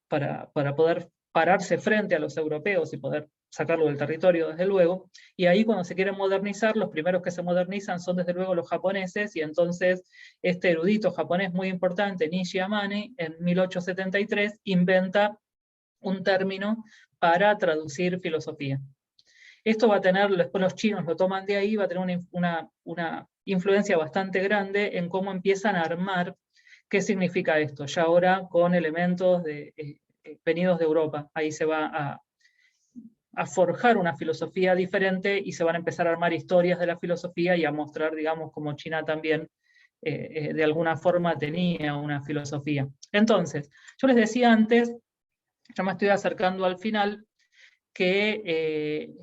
poder pararse frente a los europeos y poder sacarlo del territorio, desde luego. Y ahí cuando se quieren modernizar, los primeros que se modernizan son desde luego los japoneses, y entonces este erudito japonés muy importante, Nishi Amane, en 1873, inventa un término para traducir filosofía. Esto va a tener, después los chinos lo toman de ahí, va a tener una influencia bastante grande en cómo empiezan a armar qué significa esto, ya ahora con elementos venidos de Europa. Ahí se va a forjar una filosofía diferente y se van a empezar a armar historias de la filosofía y a mostrar, digamos, cómo China también de alguna forma tenía una filosofía. Entonces, yo les decía antes, ya me estoy acercando al final, que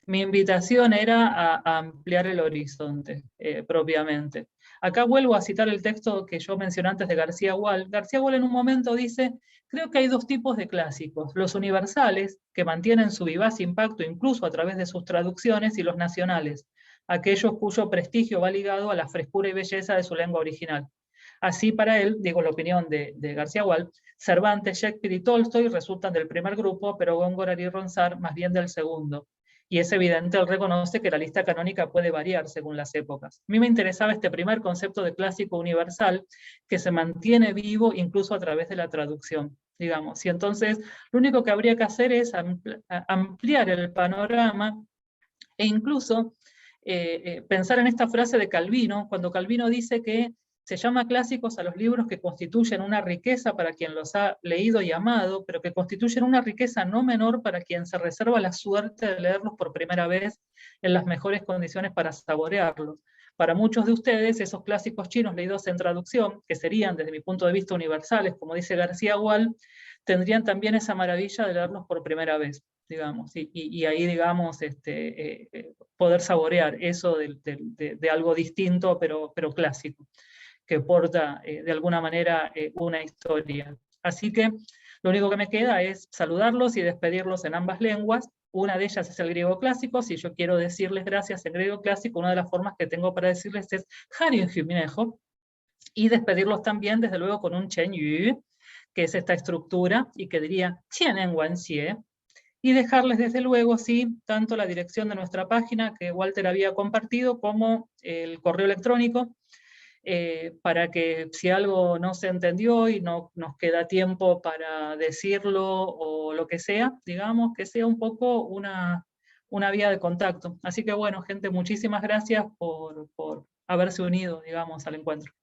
mi invitación era a ampliar el horizonte propiamente. Acá vuelvo a citar el texto que yo mencioné antes de García Gual. García Gual en un momento dice: creo que hay dos tipos de clásicos, los universales, que mantienen su vivaz impacto incluso a través de sus traducciones, y los nacionales, aquellos cuyo prestigio va ligado a la frescura y belleza de su lengua original. Así, para él, digo la opinión de García Gual, Cervantes, Shakespeare y Tolstoy resultan del primer grupo, pero Góngora y Ronsard más bien del segundo. Y es evidente, él reconoce que la lista canónica puede variar según las épocas. A mí me interesaba este primer concepto de clásico universal que se mantiene vivo incluso a través de la traducción, digamos. Y entonces lo único que habría que hacer es ampliar el panorama e incluso pensar en esta frase de Calvino, cuando Calvino dice que se llama clásicos a los libros que constituyen una riqueza para quien los ha leído y amado, pero que constituyen una riqueza no menor para quien se reserva la suerte de leerlos por primera vez en las mejores condiciones para saborearlos. Para muchos de ustedes, esos clásicos chinos leídos en traducción, que serían desde mi punto de vista universales, como dice García Gual, tendrían también esa maravilla de leerlos por primera vez, digamos, y ahí, digamos, poder saborear eso de algo distinto, pero clásico, que porta de alguna manera una historia. Así que lo único que me queda es saludarlos y despedirlos en ambas lenguas. Una de ellas es el griego clásico. Si yo quiero decirles gracias en griego clásico, una de las formas que tengo para decirles es Harin Hyuminejo, y despedirlos también, desde luego, con un Chen Yu, que es esta estructura, y que diría Tienen Wan Xie, y dejarles desde luego, sí, tanto la dirección de nuestra página que Walter había compartido, como el correo electrónico, para que si algo no se entendió y no nos queda tiempo para decirlo o lo que sea, digamos, que sea un poco una vía de contacto. Así que bueno, gente, muchísimas gracias por haberse unido, digamos, al encuentro.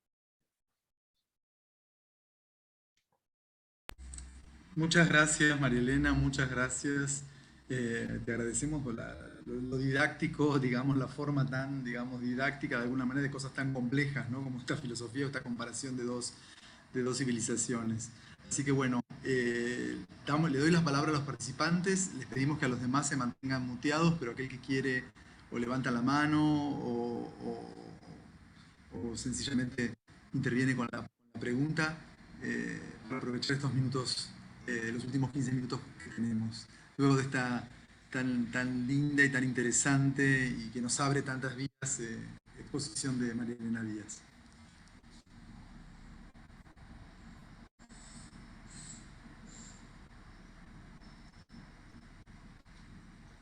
Muchas gracias, María Elena, muchas gracias. Te agradecemos por lo didáctico, digamos, la forma tan, digamos, didáctica de alguna manera de cosas tan complejas, ¿no? Como esta filosofía o esta comparación de dos civilizaciones. Así que bueno, le doy las palabras a los participantes, les pedimos que a los demás se mantengan muteados, pero aquel que quiere o levanta la mano o sencillamente interviene con la pregunta para aprovechar estos minutos, los últimos 15 minutos que tenemos. Luego de esta tan linda y tan interesante y que nos abre tantas vías exposición de María Elena Díaz.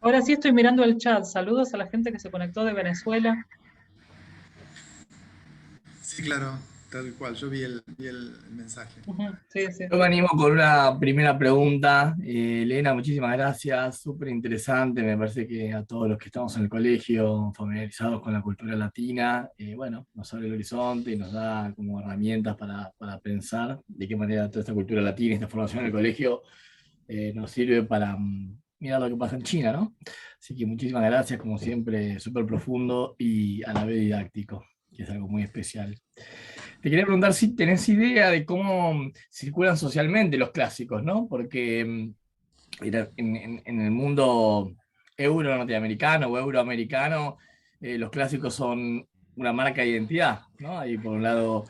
Ahora sí estoy mirando el chat. Saludos a la gente que se conectó de Venezuela. Sí, claro, tal cual. Yo vi el mensaje. Sí, sí. Yo me animo con una primera pregunta. Elena, muchísimas gracias, súper interesante. Me parece que a todos los que estamos en el colegio familiarizados con la cultura latina, bueno, nos abre el horizonte y nos da como herramientas para pensar de qué manera toda esta cultura latina, esta formación en el colegio, nos sirve para mirar lo que pasa en China, ¿no? Así que muchísimas gracias, como siempre, súper profundo y a la vez didáctico, que es algo muy especial. Te quería preguntar si tenés idea de cómo circulan socialmente los clásicos, ¿no? Porque en el mundo euro-norteamericano o euroamericano, los clásicos son una marca de identidad, ¿no? Hay por un lado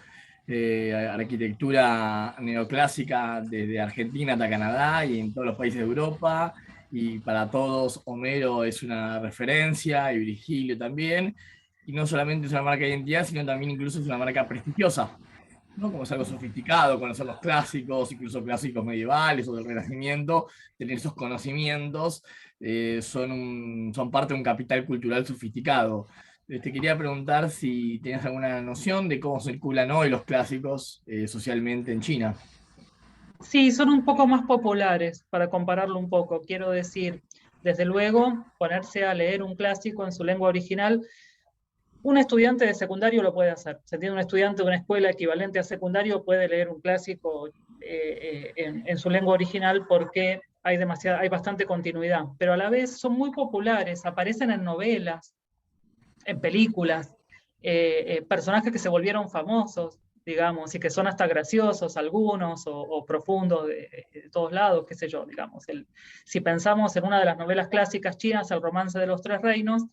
arquitectura neoclásica desde Argentina hasta Canadá y en todos los países de Europa, y para todos Homero es una referencia y Virgilio también, y no solamente es una marca de identidad, sino también incluso es una marca prestigiosa, ¿no? Como es algo sofisticado, conocer los clásicos, incluso clásicos medievales o del Renacimiento, tener esos conocimientos, son parte de un capital cultural sofisticado. Te quería preguntar si tenías alguna noción de cómo circulan hoy los clásicos socialmente en China. Sí, son un poco más populares, para compararlo un poco. Quiero decir, desde luego, ponerse a leer un clásico en su lengua original, un estudiante de secundario lo puede hacer. Se entiende, un estudiante de una escuela equivalente a secundario puede leer un clásico en su lengua original porque hay bastante continuidad. Pero a la vez son muy populares, aparecen en novelas, en películas, personajes que se volvieron famosos, digamos, y que son hasta graciosos algunos o profundos de todos lados, qué sé yo, digamos. Si pensamos en una de las novelas clásicas chinas, El romance de los tres reinos,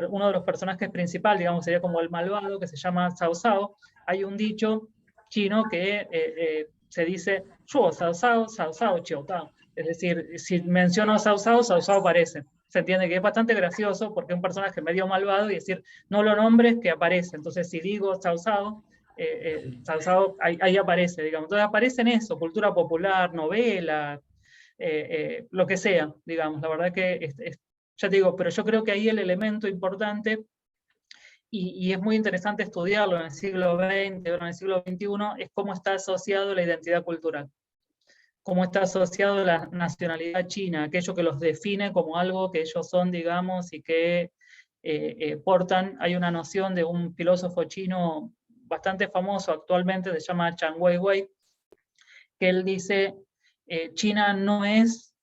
uno de los personajes principales, digamos, sería como el malvado, que se llama Cao Cao. Hay un dicho chino que se dice, Shuo Cao Cao, Cao Cao Chiu Tao. Es decir, si menciono a Cao Cao, Cao Cao aparece. Se entiende que es bastante gracioso porque es un personaje medio malvado y decir, no lo nombres que aparece. Entonces, si digo Cao Cao, Cao Cao ahí aparece, digamos. Entonces aparece en eso, cultura popular, novela, lo que sea, digamos. La verdad que, ya te digo, pero yo creo que ahí el elemento importante, y es muy interesante estudiarlo en el siglo XX o en el siglo XXI, es cómo está asociado la identidad cultural, cómo está asociado la nacionalidad china, aquello que los define como algo que ellos son, digamos, y que portan. Hay una noción de un filósofo chino bastante famoso actualmente, se llama Chan Weiwei, que él dice, China no es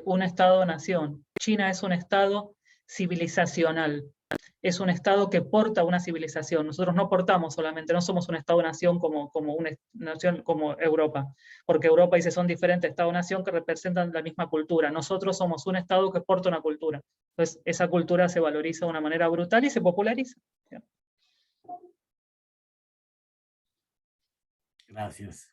un estado-nación, China es un estado civilizacional, es un estado que porta una civilización. Nosotros no portamos solamente, no somos un estado-nación como una nación como Europa, porque Europa dice son diferentes estado-nación que representan la misma cultura. Nosotros somos un estado que porta una cultura. Entonces esa cultura se valoriza de una manera brutal y se populariza. Gracias.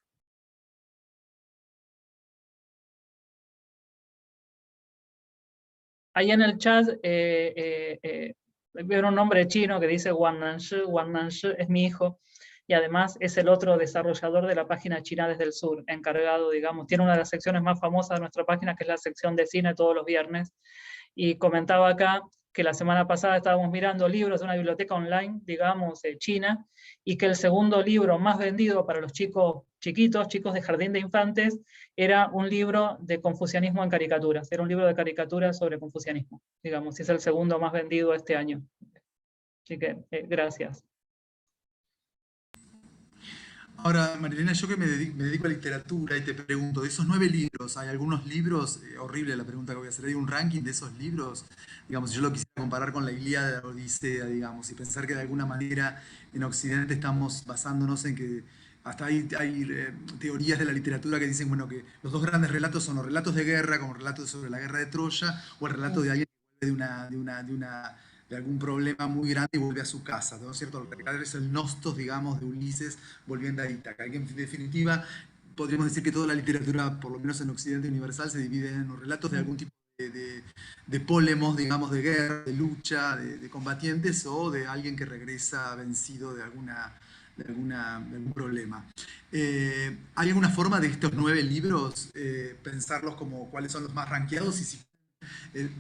Ahí en el chat veo un nombre chino que dice Wang Nanshi. Wang Nanshi es mi hijo y además es el otro desarrollador de la página China desde el Sur, encargado, digamos, tiene una de las secciones más famosas de nuestra página, que es la sección de cine todos los viernes, y comentaba acá que la semana pasada estábamos mirando libros de una biblioteca online, digamos, china, y que el segundo libro más vendido para los chicos chiquitos, chicos de jardín de infantes, era un libro de confucianismo en caricaturas, era un libro de caricaturas sobre confucianismo, digamos, y es el segundo más vendido este año. Así que, gracias. Ahora, Marilena, yo que me dedico a literatura y te pregunto, de esos 9 libros, ¿hay algunos libros, horrible la pregunta que voy a hacer, hay un ranking de esos libros? Digamos, si yo lo quisiera comparar con la Ilíada, la Odisea, digamos, y pensar que de alguna manera en Occidente estamos basándonos en que hasta hay teorías de la literatura que dicen, bueno, que los dos grandes relatos son los relatos de guerra, como relatos sobre la guerra de Troya, o el relato de alguien que vuelve de algún problema muy grande y vuelve a su casa, ¿no es cierto? Es el Nostos, digamos, de Ulises volviendo a Ítaca. Que en definitiva, podríamos decir que toda la literatura, por lo menos en Occidente universal, se divide en los relatos de algún tipo de pólemos, digamos, de guerra, de lucha, de combatientes, o de alguien que regresa vencido de algún problema. ¿Hay alguna forma de estos 9 libros pensarlos como cuáles son los más rankeados?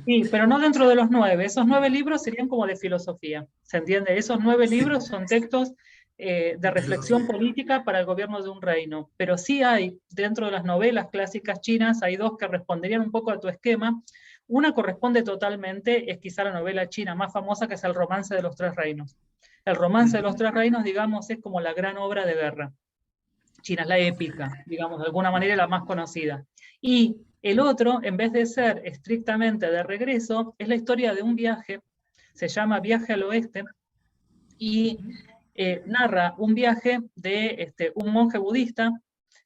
Sí, pero no dentro de los 9. Esos 9 libros serían como de filosofía, ¿se entiende? Esos 9 libros son textos de reflexión política para el gobierno de un reino. Pero sí hay, dentro de las novelas clásicas chinas, hay 2 que responderían un poco a tu esquema. Una corresponde totalmente, es quizá la novela china más famosa, que es El romance de los 3 reinos. El romance de los 3 reinos, digamos, es como la gran obra de guerra china, es la épica, digamos, de alguna manera la más conocida. Y el otro, en vez de ser estrictamente de regreso, es la historia de un viaje, se llama Viaje al Oeste, y narra un viaje de un monje budista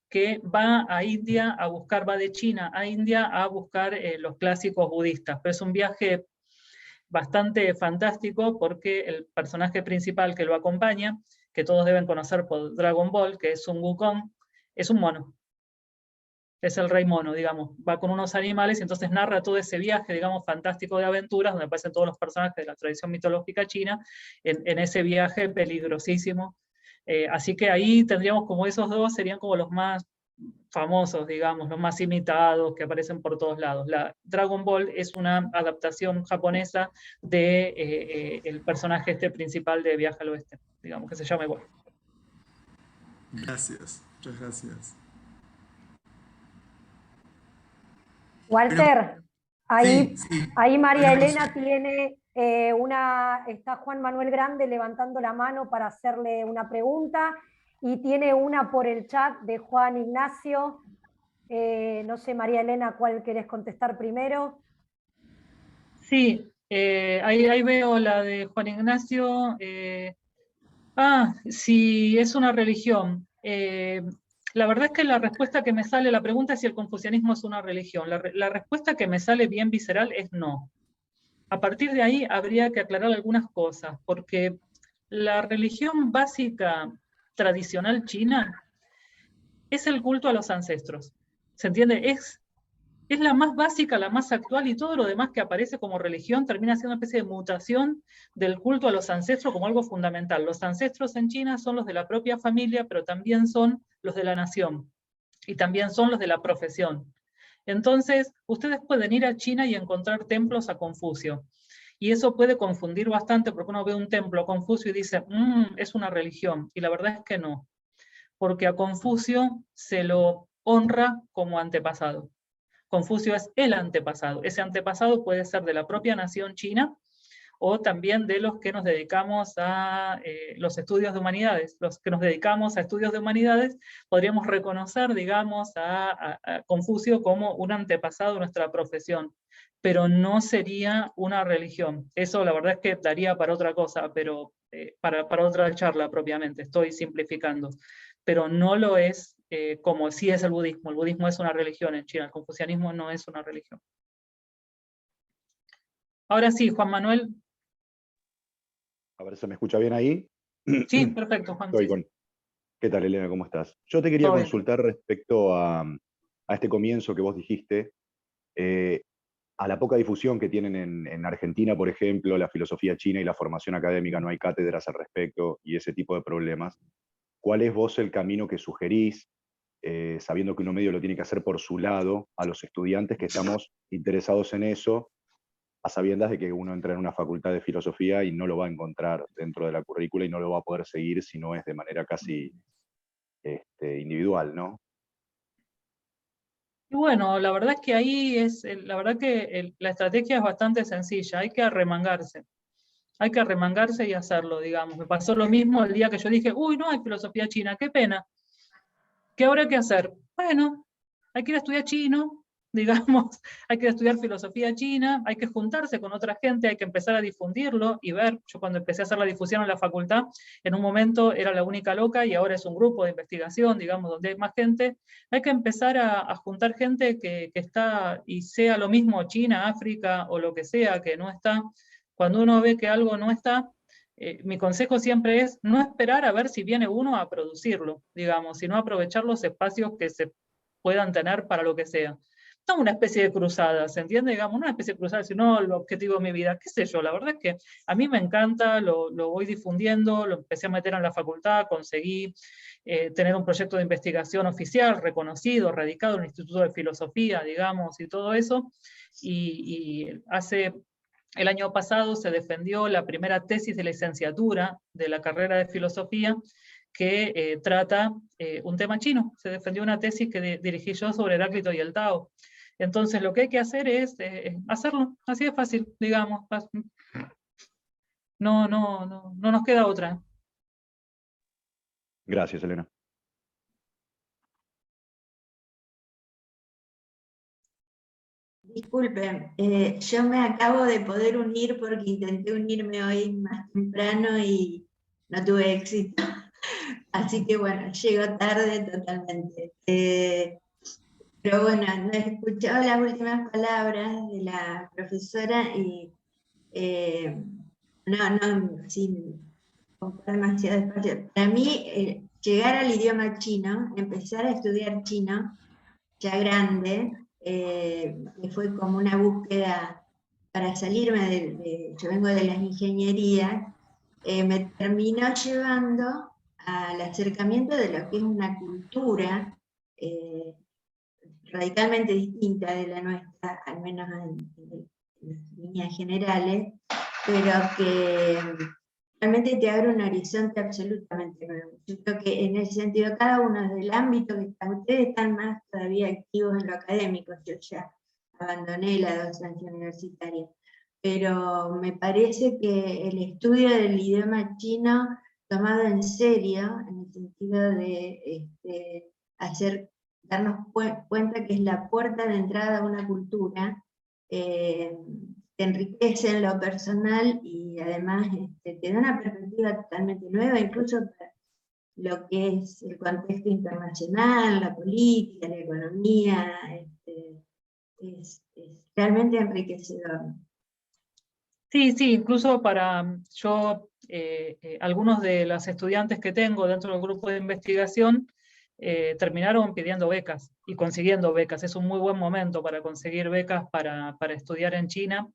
que va a India a buscar, va de China a India a buscar los clásicos budistas. Pero es un viaje bastante fantástico porque el personaje principal que lo acompaña, que todos deben conocer por Dragon Ball, que es Sun Wukong, es un mono. Es el rey mono, digamos. Va con unos animales y entonces narra todo ese viaje, digamos, fantástico de aventuras, donde aparecen todos los personajes de la tradición mitológica china, en ese viaje peligrosísimo. Así que ahí tendríamos como esos 2, serían como los más famosos, digamos, los más imitados, que aparecen por todos lados. La Dragon Ball es una adaptación japonesa de el personaje principal de Viaje al Oeste, digamos, que se llama igual. Gracias, muchas gracias. Walter, ahí, sí. ahí María Elena tiene está Juan Manuel Grande levantando la mano para hacerle una pregunta, y tiene una por el chat de Juan Ignacio. No sé, María Elena, ¿cuál querés contestar primero? Sí, ahí veo la de Juan Ignacio. Si es una religión. La verdad es que la respuesta que me sale, la pregunta es si el confucianismo es una religión. La respuesta que me sale bien visceral es no. A partir de ahí habría que aclarar algunas cosas, porque la religión básica tradicional china es el culto a los ancestros. ¿Se entiende? Es la más básica, la más actual, y todo lo demás que aparece como religión termina siendo una especie de mutación del culto a los ancestros como algo fundamental. Los ancestros en China son los de la propia familia, pero también son los de la nación, y también son los de la profesión. Entonces, ustedes pueden ir a China y encontrar templos a Confucio, y eso puede confundir bastante, porque uno ve un templo a Confucio y dice, es una religión, y la verdad es que no, porque a Confucio se lo honra como antepasado. Confucio es el antepasado. Ese antepasado puede ser de la propia nación china o también de los que nos dedicamos a los estudios de humanidades. Los que nos dedicamos a estudios de humanidades podríamos reconocer, digamos, a Confucio como un antepasado de nuestra profesión, pero no sería una religión. Eso la verdad es que daría para otra cosa, pero para otra charla propiamente, estoy simplificando. Pero no lo es como sí es el budismo. El budismo es una religión en China, el confucianismo no es una religión. Ahora sí, Juan Manuel. A ver, ¿se me escucha bien ahí? Sí, perfecto, Juan. ¿Qué tal, Elena? ¿Cómo estás? Yo te quería consultar respecto a este comienzo que vos dijiste, a la poca difusión que tienen en Argentina, por ejemplo, la filosofía china y la formación académica, no hay cátedras al respecto y ese tipo de problemas. ¿Cuál es vos el camino que sugerís, sabiendo que uno medio lo tiene que hacer por su lado, a los estudiantes que estamos interesados en eso, a sabiendas de que uno entra en una facultad de filosofía y no lo va a encontrar dentro de la currícula y no lo va a poder seguir si no es de manera casi individual, ¿no? Y bueno, la verdad es que ahí la verdad que la estrategia es bastante sencilla, hay que arremangarse. Hay que arremangarse y hacerlo, digamos. Me pasó lo mismo el día que yo dije, uy, no hay filosofía china, qué pena. ¿Qué habrá que hacer? Bueno, hay que ir a estudiar chino, digamos, hay que estudiar filosofía china, hay que juntarse con otra gente, hay que empezar a difundirlo y ver. Yo cuando empecé a hacer la difusión en la facultad, en un momento era la única loca y ahora es un grupo de investigación, digamos, donde hay más gente. Hay que empezar a juntar gente que está, y sea lo mismo China, África o lo que sea, que no está. Cuando uno ve que algo no está, mi consejo siempre es no esperar a ver si viene uno a producirlo, digamos, sino aprovechar los espacios que se puedan tener para lo que sea. No una especie de cruzada, ¿se entiende? Digamos, una especie de cruzada, sino el objetivo de mi vida, qué sé yo, la verdad es que a mí me encanta, lo voy difundiendo, lo empecé a meter en la facultad, conseguí tener un proyecto de investigación oficial, reconocido, radicado en el Instituto de Filosofía, digamos, y todo eso, y el año pasado se defendió la primera tesis de licenciatura de la carrera de filosofía que trata un tema chino. Se defendió una tesis que dirigí yo sobre Heráclito y el Tao. Entonces lo que hay que hacer es hacerlo, así de fácil, digamos. No nos queda otra. Gracias, Elena. Disculpen, yo me acabo de poder unir porque intenté unirme hoy más temprano y no tuve éxito. Así que bueno, llego tarde totalmente. Pero bueno, no he escuchado las últimas palabras de la profesora y sin comprar demasiado espacio. Para mí, llegar al idioma chino, empezar a estudiar chino, ya grande, que fue como una búsqueda para salirme yo vengo de las ingenierías, me terminó llevando al acercamiento de lo que es una cultura radicalmente distinta de la nuestra, al menos en las líneas generales, pero que realmente te abre un horizonte absolutamente nuevo. Yo creo que en ese sentido, cada uno del ámbito que están, ustedes están más todavía activos en lo académico, yo ya abandoné la docencia universitaria, pero me parece que el estudio del idioma chino tomado en serio, en el sentido de darnos cuenta que es la puerta de entrada a una cultura, te enriquece en lo personal y además te da una perspectiva totalmente nueva, incluso para lo que es el contexto internacional, la política, la economía, es realmente enriquecedor. Sí, incluso para yo, algunos de los estudiantes que tengo dentro del grupo de investigación terminaron pidiendo becas y consiguiendo becas. Es un muy buen momento para conseguir becas para estudiar en China.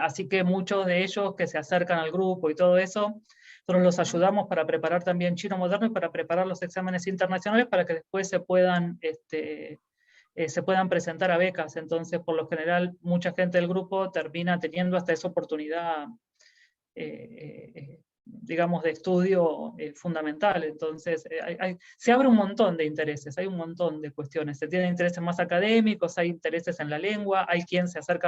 Así que muchos de ellos que se acercan al grupo y todo eso, nosotros los ayudamos para preparar también chino moderno y para preparar los exámenes internacionales para que después se puedan presentar a becas. Entonces, por lo general, mucha gente del grupo termina teniendo hasta esa oportunidad, digamos, de estudio fundamental. Entonces, se abre un montón de intereses, hay un montón de cuestiones. Se tienen intereses más académicos, hay intereses en la lengua, hay quien se acerca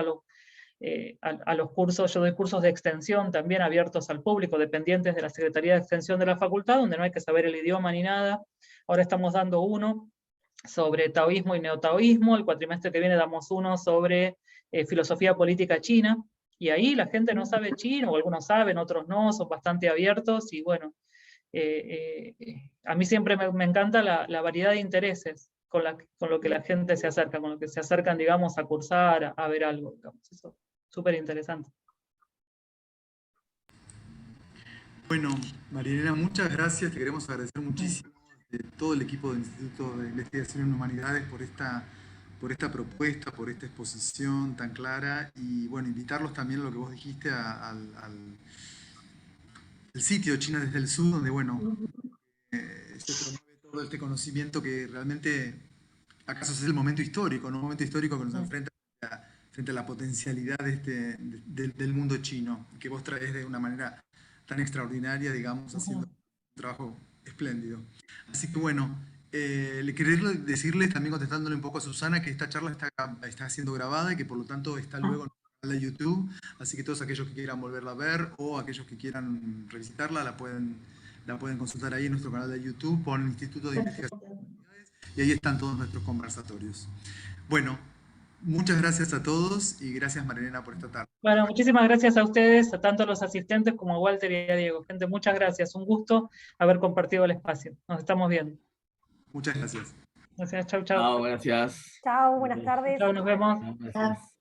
a los cursos. Yo doy cursos de extensión también abiertos al público, dependientes de la Secretaría de Extensión de la facultad, donde no hay que saber el idioma ni nada. Ahora estamos dando uno sobre taoísmo y neotaoísmo, el cuatrimestre que viene damos uno sobre filosofía política china, y ahí la gente no sabe chino, o algunos saben, otros no, son bastante abiertos, y bueno, a mí siempre me encanta la variedad de intereses con lo que la gente se acerca, con lo que se acercan, digamos, a cursar, a ver algo, digamos, eso, súper interesante. Bueno, Marielena, muchas gracias, te queremos agradecer muchísimo de todo el equipo del Instituto de Investigación en Humanidades por esta propuesta, por esta exposición tan clara, y bueno, invitarlos también a lo que vos dijiste al sitio China desde el Sur, donde bueno, se promueve todo este conocimiento que realmente, acaso es el momento histórico, ¿no? Un momento histórico que nos enfrenta frente a la potencialidad del mundo chino, que vos traes de una manera tan extraordinaria, digamos, haciendo un trabajo espléndido. Así que bueno, le quería decirles, también contestándole un poco a Susana, que esta charla está siendo grabada y que por lo tanto está luego en el canal de YouTube, así que todos aquellos que quieran volverla a ver o aquellos que quieran revisitarla, la pueden consultar ahí en nuestro canal de YouTube, por el Instituto de Investigación y ahí están todos nuestros conversatorios. Bueno, muchas gracias a todos y gracias Marilena por esta tarde. Bueno, muchísimas gracias a ustedes, a tanto a los asistentes como a Walter y a Diego. Gente, muchas gracias. Un gusto haber compartido el espacio. Nos estamos viendo. Muchas gracias. Gracias, chau, chau. Chao, gracias. Chao, buenas tardes. Chau, nos vemos. Gracias.